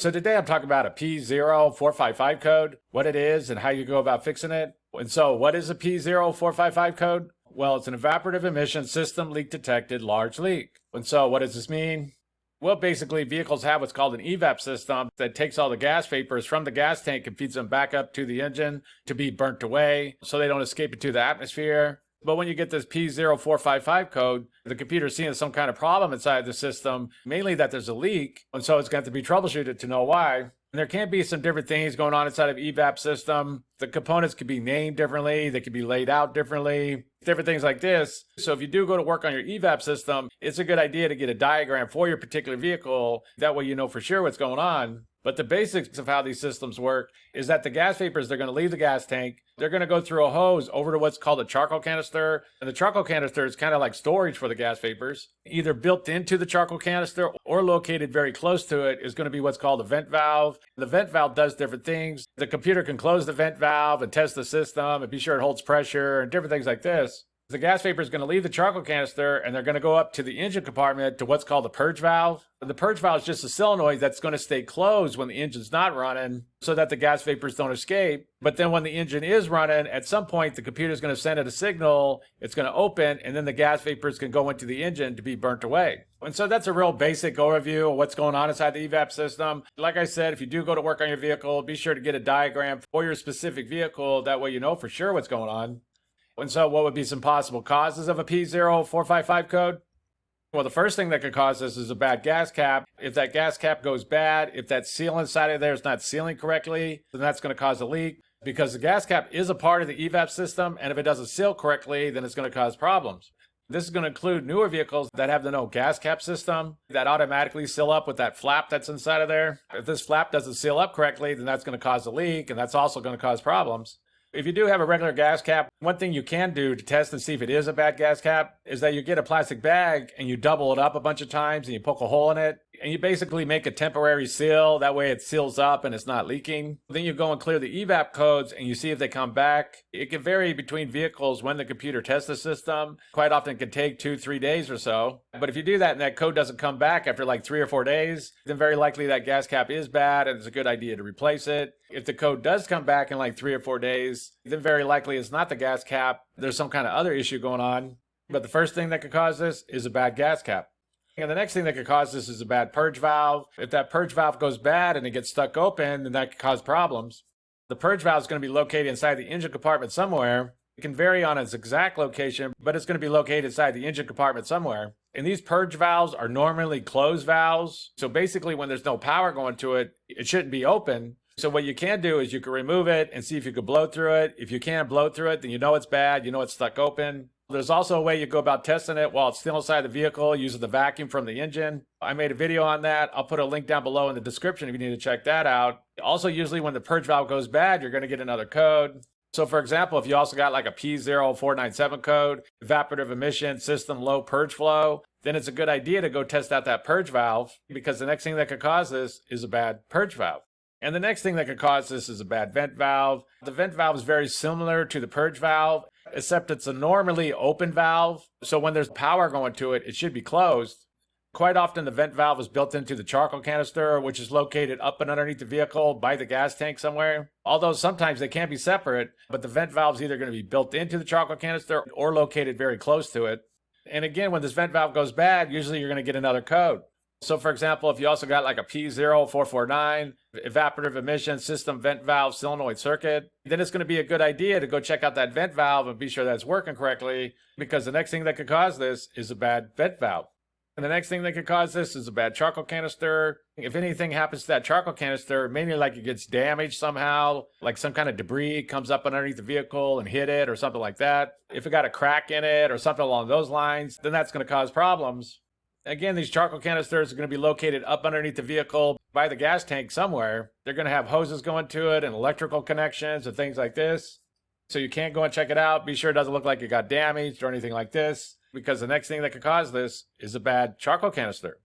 So today I'm talking about a P0455 code, what it is and how you go about fixing it. And so what is a P0455 code? Well, it's an evaporative emission system leak detected large leak. And so what does this mean? Well, basically vehicles have what's called an EVAP system that takes all the gas vapors from the gas tank and feeds them back up to the engine to be burnt away so they don't escape into the atmosphere. But when you get this P0455 code, the computer's seeing some kind of problem inside the system, mainly that there's a leak, and so it's going to have to be troubleshooted to know why. And there can be some different things going on inside of EVAP system. The components could be named differently, they could be laid out differently, different things like this. So if you do go to work on your EVAP system, it's a good idea to get a diagram for your particular vehicle. That way you know for sure what's going on. But the basics of how these systems work is that the gas vapors, they're going to leave the gas tank. They're going to go through a hose over to what's called a charcoal canister. And the charcoal canister is kind of like storage for the gas vapors. Either built into the charcoal canister or located very close to it is going to be what's called a vent valve. The vent valve does different things. The computer can close the vent valve and test the system and be sure it holds pressure and different things like this. The gas vapor is going to leave the charcoal canister and they're going to go up to the engine compartment to what's called the purge valve. The purge valve is just a solenoid that's going to stay closed when the engine's not running so that the gas vapors don't escape. But then when the engine is running, at some point the computer is going to send it a signal, it's going to open, and then the gas vapors can go into the engine to be burnt away. And so that's a real basic overview of what's going on inside the EVAP system. Like I said, if you do go to work on your vehicle, be sure to get a diagram for your specific vehicle. That way you know for sure what's going on. And so what would be some possible causes of a P0455 code? Well, the first thing that could cause this is a bad gas cap. If that gas cap goes bad, if that seal inside of there is not sealing correctly, then that's going to cause a leak because the gas cap is a part of the EVAP system, and if it doesn't seal correctly, then it's going to cause problems. This is going to include newer vehicles that have the no gas cap system that automatically seal up with that flap that's inside of there. If this flap doesn't seal up correctly, then that's going to cause a leak, and that's also going to cause problems. If you do have a regular gas cap, one thing you can do to test and see if it is a bad gas cap is that you get a plastic bag and you double it up a bunch of times and you poke a hole in it and you basically make a temporary seal. That way it seals up and it's not leaking. Then you go and clear the EVAP codes and you see if they come back. It can vary between vehicles when the computer tests the system. Quite often it can take 2-3 days or so. But if you do that and that code doesn't come back after like 3 or 4 days, then very likely that gas cap is bad and it's a good idea to replace it. If the code does come back in like 3 or 4 days, then very likely it's not the gas cap. There's some kind of other issue going on. But the first thing that could cause this is a bad gas cap. And the next thing that could cause this is a bad purge valve. If that purge valve goes bad and it gets stuck open, then that could cause problems. The purge valve is going to be located inside the engine compartment somewhere. It can vary on its exact location, but it's going to be located inside the engine compartment somewhere. And these purge valves are normally closed valves. So basically when there's no power going to it, it shouldn't be open. So what you can do is you can remove it and see if you can blow through it. If you can't blow through it, then you know it's bad, you know it's stuck open. There's also a way you go about testing it while it's still inside the vehicle using the vacuum from the engine. I made a video on that. I'll put a link down below in the description if you need to check that out. Also, usually when the purge valve goes bad, you're going to get another code. So for example, if you also got like a P0457 code, evaporative emission system low purge flow, then it's a good idea to go test out that purge valve because the next thing that could cause this is a bad purge valve. And the next thing that could cause this is a bad vent valve. The vent valve is very similar to the purge valve, except it's a normally open valve. So when there's power going to it, it should be closed. Quite often the vent valve is built into the charcoal canister, which is located up and underneath the vehicle by the gas tank somewhere. Although sometimes they can be separate, but the vent valve is either going to be built into the charcoal canister or located very close to it. And again, when this vent valve goes bad, usually you're going to get another code. So for example, if you also got like a P0449, evaporative emission system vent valve solenoid circuit, then it's going to be a good idea to go check out that vent valve and be sure that it's working correctly because the next thing that could cause this is a bad vent valve. And the next thing that could cause this is a bad charcoal canister. If anything happens to that charcoal canister, mainly like it gets damaged somehow, like some kind of debris comes up underneath the vehicle and hit it or something like that. If it got a crack in it or something along those lines, then that's going to cause problems. Again, these charcoal canisters are going to be located up underneath the vehicle by the gas tank somewhere. They're going to have hoses going to it and electrical connections and things like this. So you can't go and check it out. Be sure it doesn't look like it got damaged or anything like this, because the next thing that could cause this is a bad charcoal canister.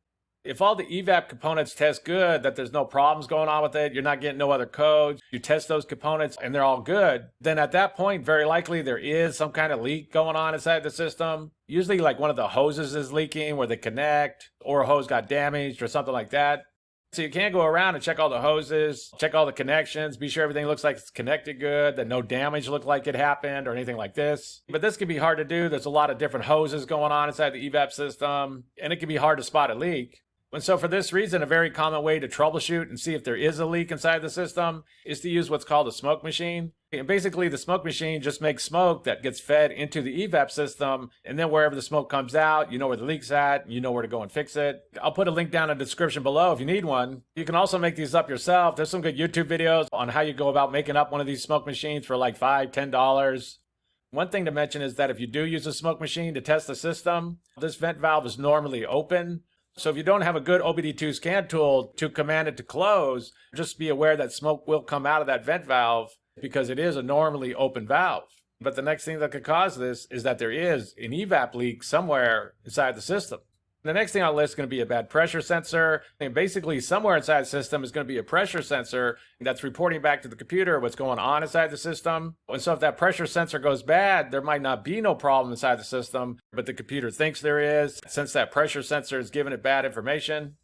If all the EVAP components test good, that there's no problems going on with it, you're not getting no other codes, you test those components and they're all good, then at that point, very likely there is some kind of leak going on inside the system. Usually like one of the hoses is leaking where they connect, or a hose got damaged or something like that. So you can't go around and check all the hoses, check all the connections, be sure everything looks like it's connected good, that no damage looked like it happened or anything like this. But this can be hard to do. There's a lot of different hoses going on inside the EVAP system, and it can be hard to spot a leak. And so for this reason, a very common way to troubleshoot and see if there is a leak inside the system is to use what's called a smoke machine. And basically, the smoke machine just makes smoke that gets fed into the EVAP system, and then wherever the smoke comes out, you know where the leak's at, and you know where to go and fix it. I'll put a link down in the description below if you need one. You can also make these up yourself. There's some good YouTube videos on how you go about making up one of these smoke machines for like $5, $10. One thing to mention is that if you do use a smoke machine to test the system, this vent valve is normally open. So if you don't have a good OBD2 scan tool to command it to close, just be aware that smoke will come out of that vent valve because it is a normally open valve. But the next thing that could cause this is that there is an EVAP leak somewhere inside the system. The next thing on the list is going to be a bad pressure sensor. And basically, somewhere inside the system is going to be a pressure sensor that's reporting back to the computer what's going on inside the system. And so if that pressure sensor goes bad, there might not be no problem inside the system, but the computer thinks there is, since that pressure sensor is giving it bad information.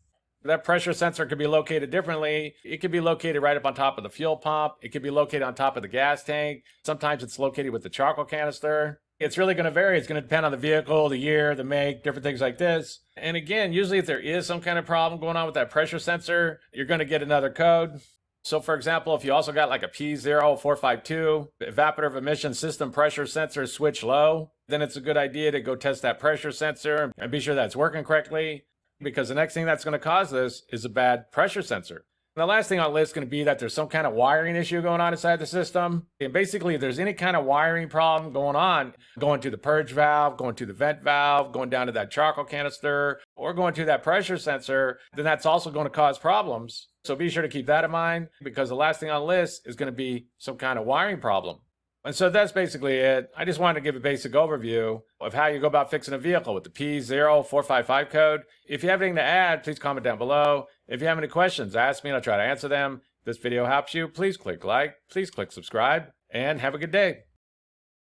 That pressure sensor could be located differently. It could be located right up on top of the fuel pump. It could be located on top of the gas tank. Sometimes it's located with the charcoal canister. It's really going to vary. It's going to depend on the vehicle, the year, the make, different things like this. And again, usually if there is some kind of problem going on with that pressure sensor, you're going to get another code. So for example, if you also got like a P0455, Evaporative Emission System Pressure Sensor Switch Low, then it's a good idea to go test that pressure sensor and be sure that's working correctly, because the next thing that's going to cause this is a bad pressure sensor. And the last thing on the list is going to be that there's some kind of wiring issue going on inside the system. And basically, if there's any kind of wiring problem going on, going to the purge valve, going to the vent valve, going down to that charcoal canister, or going to that pressure sensor, then that's also going to cause problems. So be sure to keep that in mind, because the last thing on the list is going to be some kind of wiring problem. And so that's basically it. I just wanted to give a basic overview of how you go about fixing a vehicle with the P0455 code. If you have anything to add, please comment down below. If you have any questions, ask me and I'll try to answer them. If this video helps you, please click like, please click subscribe, and have a good day.